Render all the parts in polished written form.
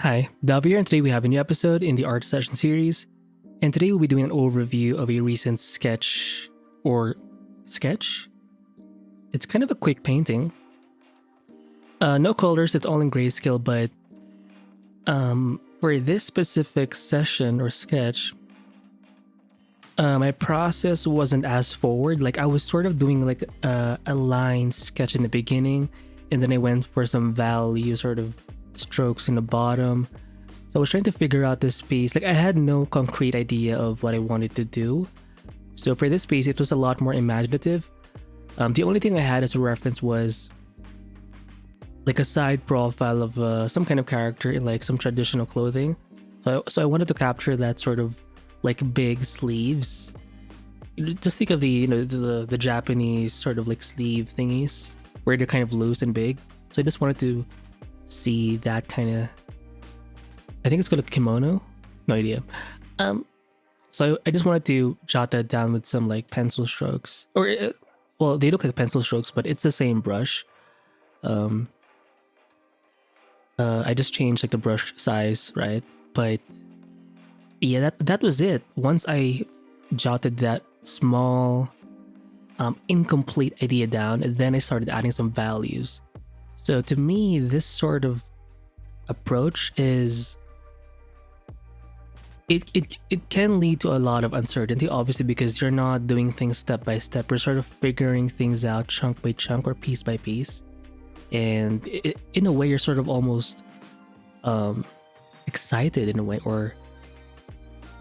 Hi, Dav here, and today we have a new episode in the art session series. And today we'll be doing an overview of a recent sketch. It's kind of a quick painting. No colors, it's all in grayscale, but for this specific session or sketch, my process wasn't as forward. Like I was sort of doing like a line sketch in the beginning, and then I went for some value sort of strokes in the bottom. So I was trying to figure out this piece. Like I had no concrete idea of what I wanted to do. So for this piece, it was a lot more imaginative. The only thing I had as a reference was like a side profile of some kind of character in like some traditional clothing. So I wanted to capture that sort of like big sleeves. Just think of the Japanese sort of like sleeve thingies where they're kind of loose and big. So I just wanted to see that kind of, I think it's called a kimono, no idea. So I just wanted to jot that down with some like pencil strokes, or well, they look like pencil strokes, but it's the same brush. I just changed like the brush size, right? But yeah, that was it. Once I jotted that small incomplete idea down, and then I started adding some values. So to me, this sort of approach is it can lead to a lot of uncertainty, obviously, because you're not doing things step by step. You're sort of figuring things out chunk by chunk or piece by piece. And in a way, you're sort of almost excited in a way, or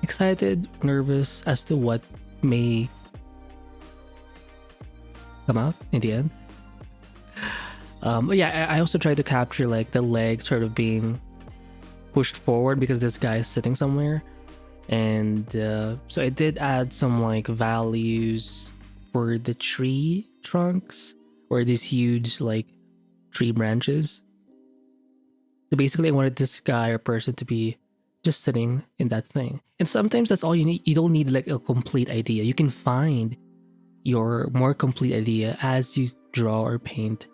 excited, nervous as to what may come out in the end. But yeah, I also tried to capture like the leg sort of being pushed forward because this guy is sitting somewhere. And so I did add some like values for the tree trunks or these huge like tree branches. So basically I wanted this guy or person to be just sitting in that thing. And sometimes that's all you need. You don't need like a complete idea. You can find your more complete idea as you draw or paint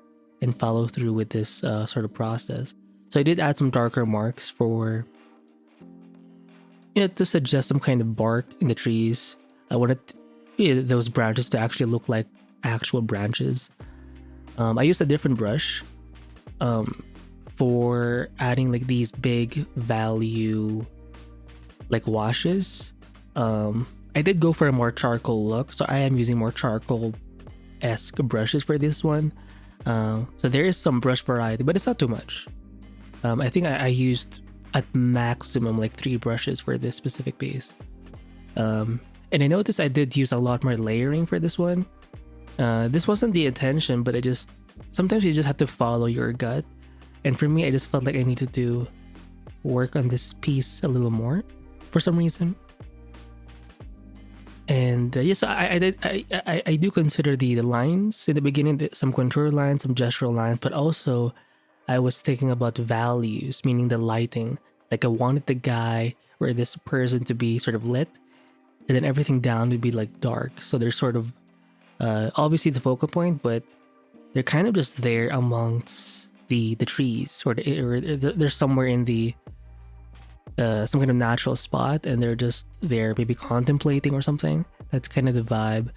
and follow through with this sort of process. So I did add some darker marks for, to suggest some kind of bark in the trees. I wanted those branches to actually look like actual branches. I used a different brush for adding like these big value like washes. I did go for a more charcoal look, so I am using more charcoal-esque brushes for this one. So there is some brush variety, but it's not too much. I think I used at maximum like 3 brushes for this specific piece. And I noticed I did use a lot more layering for this one. This wasn't the intention, but sometimes you just have to follow your gut. And for me, I just felt like I needed to work on this piece a little more for some reason. And yes, I do consider the lines in the beginning, some contour lines, some gestural lines, but also I was thinking about values, meaning the lighting. Like I wanted the guy or this person to be sort of lit, and then everything down would be like dark. So they're sort of obviously the focal point, but they're kind of just there amongst the trees, or they're somewhere in the some kind of natural spot, and they're just there maybe contemplating or something. That's kind of the vibe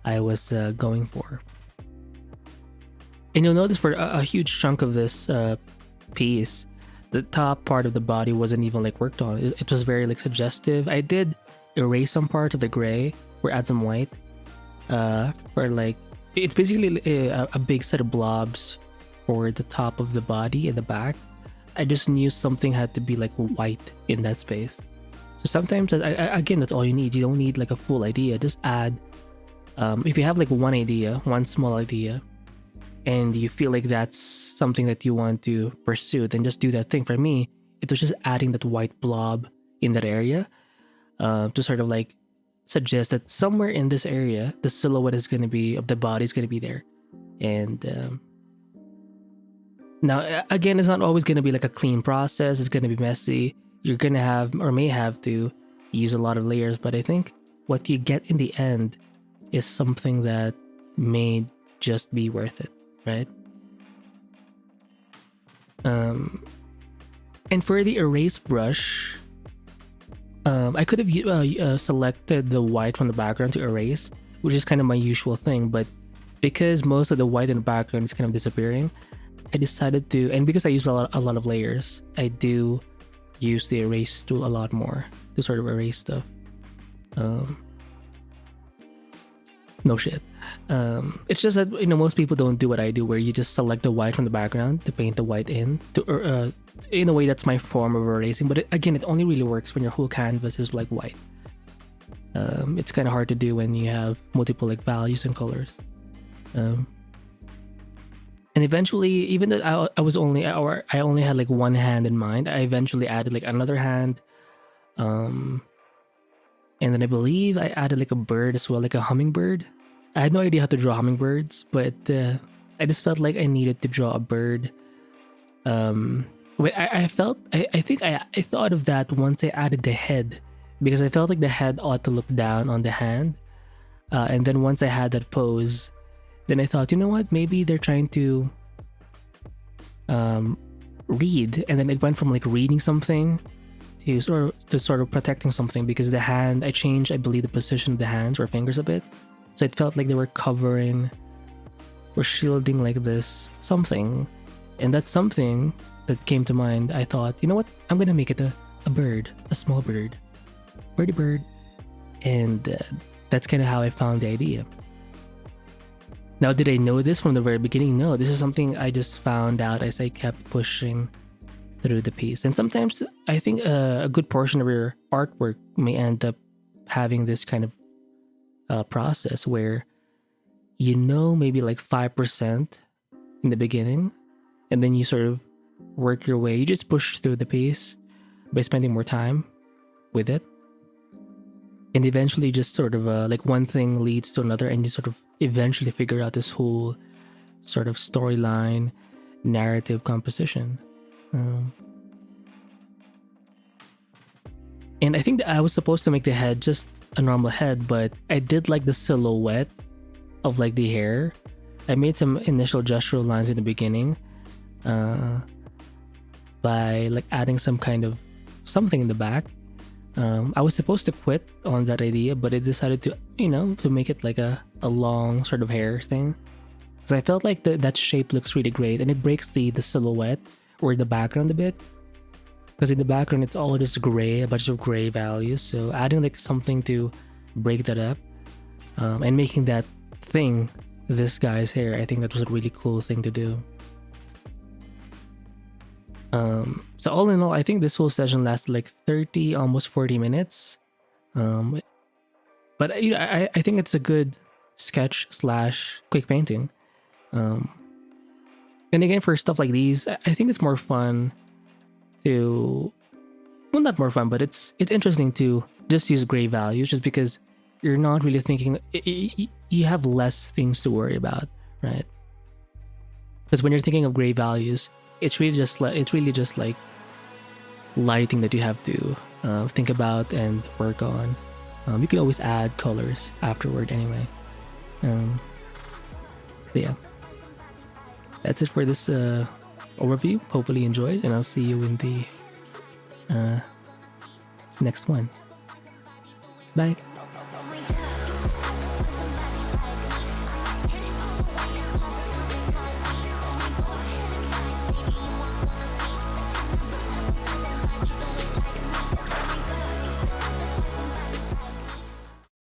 I was going for. And you'll notice for a huge chunk of this piece, the top part of the body wasn't even like worked on. It was very like suggestive. I did erase some parts of the gray or add some white for like, it's basically a big set of blobs for the top of the body and the back. I just knew something had to be like white in that space. So sometimes, again, that's all you need. You don't need like a full idea. Just add, if you have like one small idea, and you feel like that's something that you want to pursue, then just do that thing. For me, it was just adding that white blob in that area to sort of like suggest that somewhere in this area, the silhouette is going to be, of the body is going to be there. And now, again, it's not always going to be like a clean process. It's going to be messy. You're going to have, or may have to, use a lot of layers. But I think what you get in the end is something that may just be worth it, right? And for the erase brush, I could have selected the white from the background to erase, which is kind of my usual thing, but because most of the white in the background is kind of disappearing, I decided to, and because I use a lot of layers, I do use the erase tool a lot more to sort of erase stuff. No shit. It's just that, you know, most people don't do what I do, where you just select the white from the background to paint the white in. In a way, that's my form of erasing. But again, it only really works when your whole canvas is like white. It's kind of hard to do when you have multiple like values and colors. And eventually, even though I only had like one hand in mind, I eventually added like another hand. And then I believe I added like a bird as well, like a hummingbird. I had no idea how to draw hummingbirds, but I just felt like I needed to draw a bird. I thought of that once I added the head, because I felt like the head ought to look down on the hand. And then once I had that pose, then I thought, you know what, maybe they're trying to read, and then it went from like reading something to sort of protecting something, because the hand, I changed, I believe, the position of the hands or fingers a bit, so it felt like they were covering or shielding like this something, and that something that came to mind, I thought, you know what, I'm gonna make it a bird, a small bird, birdie bird, and that's kind of how I found the idea. Now, did I know this from the very beginning? No, this is something I just found out as I kept pushing through the piece. And sometimes I think a good portion of your artwork may end up having this kind of process where you know maybe like 5% in the beginning, and then you sort of work your way. You just push through the piece by spending more time with it. And eventually just sort of like one thing leads to another, and you sort of eventually figure out this whole sort of storyline, narrative composition. And I think that I was supposed to make the head just a normal head, but I did like the silhouette of like the hair. I made some initial gestural lines in the beginning by like adding some kind of something in the back. I was supposed to quit on that idea, but I decided to, you know, to make it like a long sort of hair thing, because I felt like that shape looks really great, and it breaks the silhouette or the background a bit, because in the background it's all just gray, a bunch of gray values. So adding like something to break that up, and making that thing this guy's hair, I think that was a really cool thing to do. So all in all, I think this whole session lasted like 30, almost 40 minutes. But you know, I think it's a good sketch / quick painting. And again, for stuff like these, I think it's more fun to, well, not more fun, but it's interesting to just use gray values, just because you're not really thinking, you have less things to worry about, right? Because when you're thinking of gray values, it's really just like lighting that you have to think about and work on. You can always add colors afterward anyway. Yeah, that's it for this overview. Hopefully you enjoyed, and I'll see you in the next one. Bye.